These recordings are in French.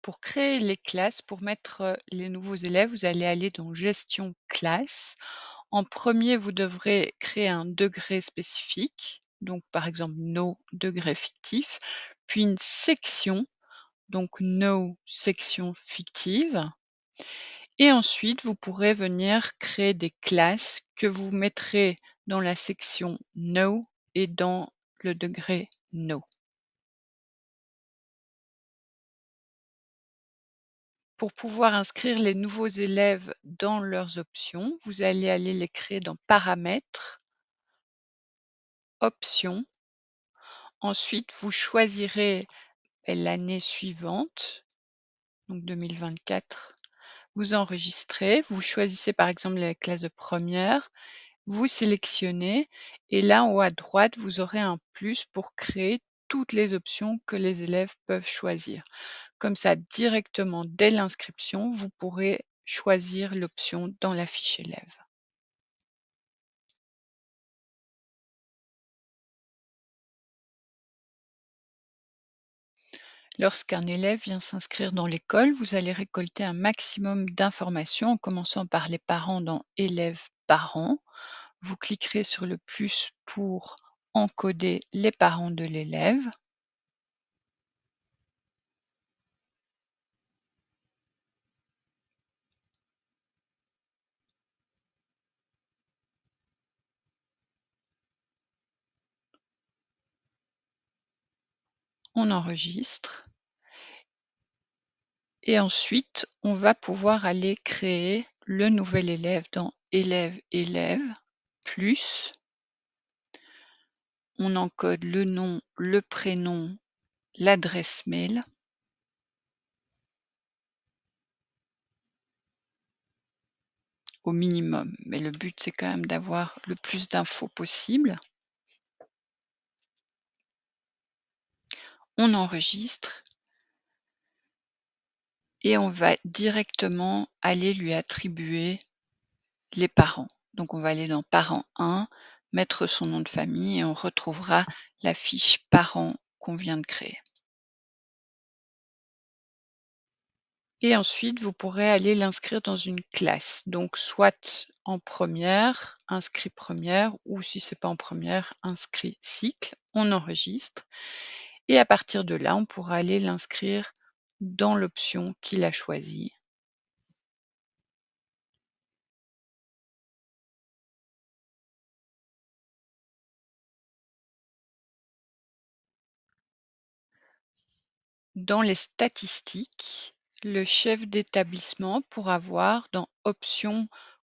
Pour créer les classes, pour mettre, les nouveaux élèves, vous allez aller dans Gestion classe. En premier, vous devrez créer un degré spécifique, donc par exemple nos degrés fictifs, puis une section, donc nos sections fictives et ensuite vous pourrez venir créer des classes que vous mettrez dans la section no et dans le degré no. Pour pouvoir inscrire les nouveaux élèves dans leurs options, vous allez aller les créer dans Paramètres, Options. Ensuite, vous choisirez l'année suivante, donc 2024. Vous enregistrez, vous choisissez par exemple la classe de première, vous sélectionnez et là en haut à droite, vous aurez un plus pour créer toutes les options que les élèves peuvent choisir. Comme ça, directement dès l'inscription, vous pourrez choisir l'option dans la fiche élève. Lorsqu'un élève vient s'inscrire dans l'école, vous allez récolter un maximum d'informations en commençant par les parents dans Élèves parents. Vous cliquerez sur le plus pour encoder les parents de l'élève. On enregistre et ensuite on va pouvoir aller créer le nouvel élève dans élève plus. On encode le nom, le prénom, l'adresse mail. Au minimum, mais le but c'est quand même d'avoir le plus d'infos possible. On enregistre et on va directement aller lui attribuer les parents. Donc on va aller dans Parents 1, mettre son nom de famille et on retrouvera la fiche Parents qu'on vient de créer. Et ensuite, vous pourrez aller l'inscrire dans une classe. Donc soit en première, inscrit première, ou si c'est pas en première, inscrit cycle. On enregistre. Et à partir de là, on pourra aller l'inscrire dans l'option qu'il a choisie. Dans les statistiques, le chef d'établissement pourra voir dans Options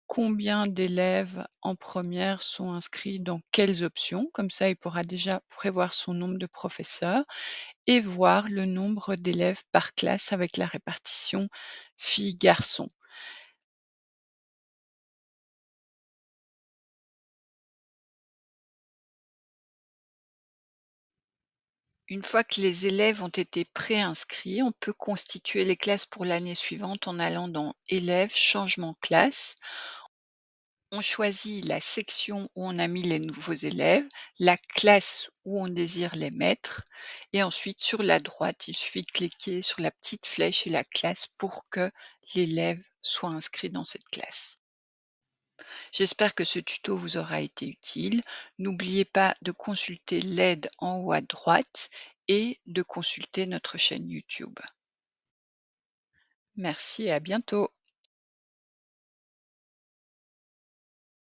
combien d'élèves en première sont inscrits dans quelles options. Comme ça, il pourra déjà prévoir son nombre de professeurs et voir le nombre d'élèves par classe avec la répartition filles-garçons. Une fois que les élèves ont été préinscrits, on peut constituer les classes pour l'année suivante en allant dans Élèves, Changement classe. On choisit la section où on a mis les nouveaux élèves, la classe où on désire les mettre et ensuite sur la droite, il suffit de cliquer sur la petite flèche et la classe pour que l'élève soit inscrit dans cette classe. J'espère que ce tuto vous aura été utile. N'oubliez pas de consulter l'aide en haut à droite et de consulter notre chaîne YouTube. Merci et à bientôt.